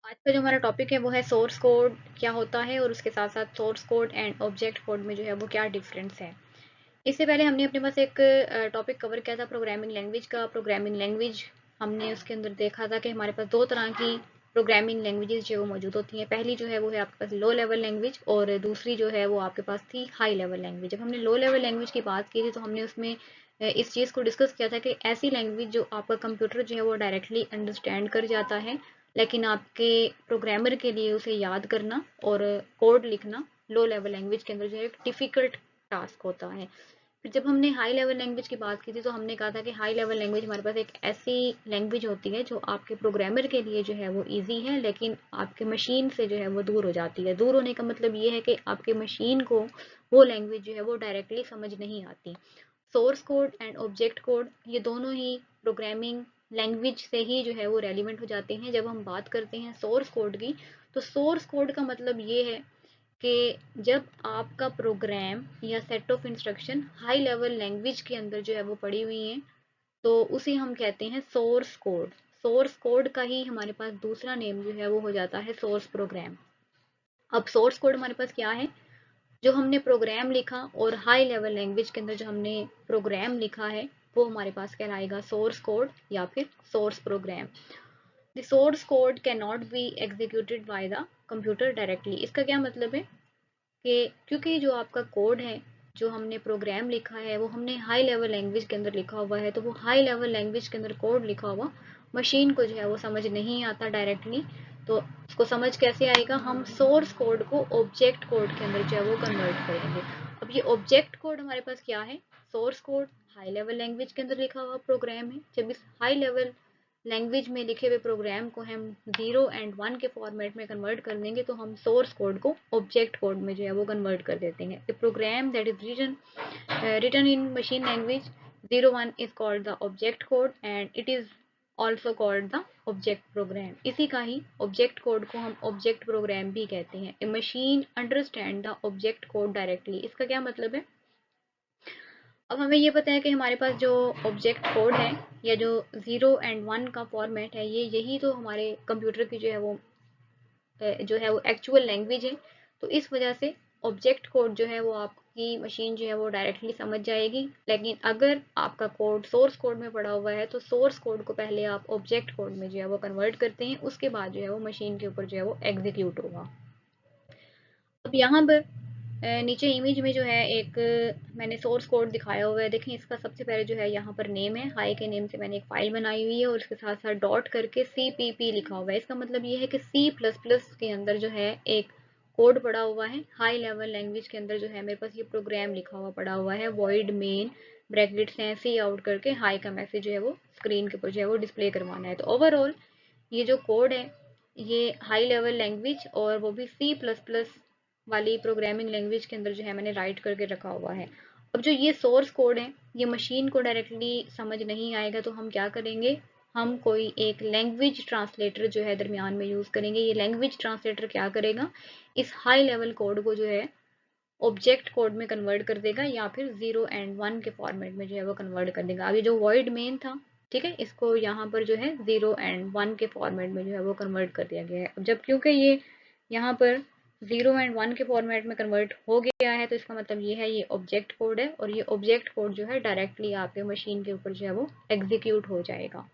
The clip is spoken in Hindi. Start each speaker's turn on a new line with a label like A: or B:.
A: आज का जो हमारा टॉपिक है वो है सोर्स कोड क्या होता है और उसके साथ साथ source code and object code में जो है वो क्या डिफरेंस है। इससे पहले हमने अपने पास एक टॉपिक कवर किया था प्रोग्रामिंग लैंग्वेज का। प्रोग्रामिंग लैंग्वेज हमने उसके अंदर देखा था कि हमारे पास दो तरह की प्रोग्रामिंग लैंग्वेजेस जो है वो मौजूद होती हैं। पहली जो है वो है आपके पास लो लेवल लैंग्वेज और दूसरी जो है वो आपके पास थी हाई लेवल लैंग्वेज। जब हमने लो लेवल लैंग्वेज की बात की थी तो हमने उसमें इस चीज़ को डिस्कस किया था कि ऐसी लैंग्वेज जो आपका कंप्यूटर जो है वो डायरेक्टली अंडरस्टैंड कर जाता है, लेकिन आपके प्रोग्रामर के लिए उसे याद करना और कोड लिखना लो लेवल लैंग्वेज के अंदर जो है एक डिफ़िकल्ट टास्क होता है। फिर जब हमने हाई लेवल लैंग्वेज की बात की थी तो हमने कहा था कि हाई लेवल लैंग्वेज हमारे पास एक ऐसी लैंग्वेज होती है जो आपके प्रोग्रामर के लिए जो है वो इजी है, लेकिन आपके मशीन से जो है वो दूर हो जाती है। दूर होने का मतलब ये है कि आपके मशीन को वो लैंग्वेज जो है वो डायरेक्टली समझ नहीं आती। Source code and object code ये दोनों ही प्रोग्रामिंग लैंग्वेज से ही जो है वो रेलिवेंट हो जाते हैं। जब हम बात करते हैं सोर्स कोड की, तो सोर्स कोड का मतलब ये है कि जब आपका प्रोग्राम या set of instruction high level language के अंदर जो है वो पड़ी हुई है, तो उसे हम कहते हैं सोर्स कोड। सोर्स कोड का ही हमारे पास दूसरा नेम जो है वो हो जाता है सोर्स प्रोग्राम। अब सोर्स कोड हमारे पास क्या है? जो हमने प्रोग्राम लिखा और हाई लेवल लैंग्वेज के अंदर जो हमने प्रोग्राम लिखा है वो हमारे पास कहलाएगा सोर्स कोड या फिर source program. The source code can not be executed by the computer directly. इसका क्या मतलब है कि क्योंकि जो आपका कोड है, जो हमने प्रोग्राम लिखा है वो हमने हाई लेवल लैंग्वेज के अंदर लिखा हुआ है, तो वो हाई लेवल लैंग्वेज के अंदर कोड लिखा हुआ मशीन को जो है वो समझ नहीं आता डायरेक्टली। तो उसको समझ कैसे आएगा? हम सोर्स कोड को ऑब्जेक्ट कोड के अंदर जो है वो कन्वर्ट करेंगे। अब ये ऑब्जेक्ट कोड हमारे पास क्या है? Source code high level language के अंदर लिखा हुआ प्रोग्राम है। जब इस हाई लेवल लैंग्वेज में लिखे हुए प्रोग्राम को हम 0 और 1 के फॉर्मेट में कन्वर्ट कर देंगे तो हम सोर्स कोड को ऑब्जेक्ट कोड में जो है वो कन्वर्ट कर देते हैं। A program that is written in machine language 0 1 is called the object code and it is also called the object program। इसी का ही ऑब्जेक्ट कोड को हम ऑब्जेक्ट प्रोग्राम भी कहते हैं। A machine understand the object code directly. इसका क्या मतलब है? अब हमें ये पता है कि हमारे पास जो ऑब्जेक्ट कोड है या जो 0 और 1 का फॉर्मेट है, ये यही तो हमारे कंप्यूटर की जो है वो एक्चुअल लैंग्वेज है। तो इस वजह से ऑब्जेक्ट कोड जो है वो आपकी मशीन जो है वो डायरेक्टली समझ जाएगी। लेकिन अगर आपका कोड सोर्स कोड में पड़ा हुआ है तो सोर्स कोड को पहले आप ऑब्जेक्ट कोड में जो है वो कन्वर्ट करते हैं, उसके बाद जो है वो मशीन के ऊपर जो है वो एग्जीक्यूट होगा। अब यहाँ पर नीचे इमेज में जो है एक मैंने सोर्स कोड दिखाया हुआ है। देखें, इसका सबसे पहले जो है यहाँ पर नेम है। हाई के नेम से मैंने एक फाइल बनाई हुई है और उसके साथ साथ डॉट करके CPP लिखा हुआ है। इसका मतलब ये है कि C++ के अंदर जो है एक कोड पड़ा हुआ है। हाई लेवल लैंग्वेज के अंदर जो है मेरे पास ये प्रोग्राम लिखा हुआ पड़ा हुआ है। वॉइड मेन ब्रैकेट्स हैं, सी आउट करके हाई का मैसेज जो है वो स्क्रीन के ऊपर जो है वो डिस्प्ले करवाना है। तो ओवरऑल ये जो कोड है ये हाई लेवल लैंग्वेज और वो भी C++ वाली प्रोग्रामिंग लैंग्वेज के अंदर जो है मैंने राइट करके रखा हुआ है। अब जो ये सोर्स कोड है ये मशीन को डायरेक्टली समझ नहीं आएगा, तो हम क्या करेंगे? हम कोई एक लैंग्वेज ट्रांसलेटर जो है दरमियान में यूज़ करेंगे। ये लैंग्वेज ट्रांसलेटर क्या करेगा? इस हाई लेवल कोड को जो है ऑब्जेक्ट कोड में कन्वर्ट कर देगा या फिर 0 और 1 के फॉर्मेट में जो है वो कन्वर्ट कर देगा। अभी जो वॉइड मेन था, ठीक है, इसको यहाँ पर जो है 0 और 1 के फॉर्मेट में जो है वो कन्वर्ट कर दिया गया है। अब जब क्योंकि ये यहाँ पर 0 और 1 के फॉर्मेट में कन्वर्ट हो गया है तो इसका मतलब ये है ये ऑब्जेक्ट कोड है और ये ऑब्जेक्ट कोड जो है डायरेक्टली आपके मशीन के ऊपर जो है वो एग्जीक्यूट हो जाएगा।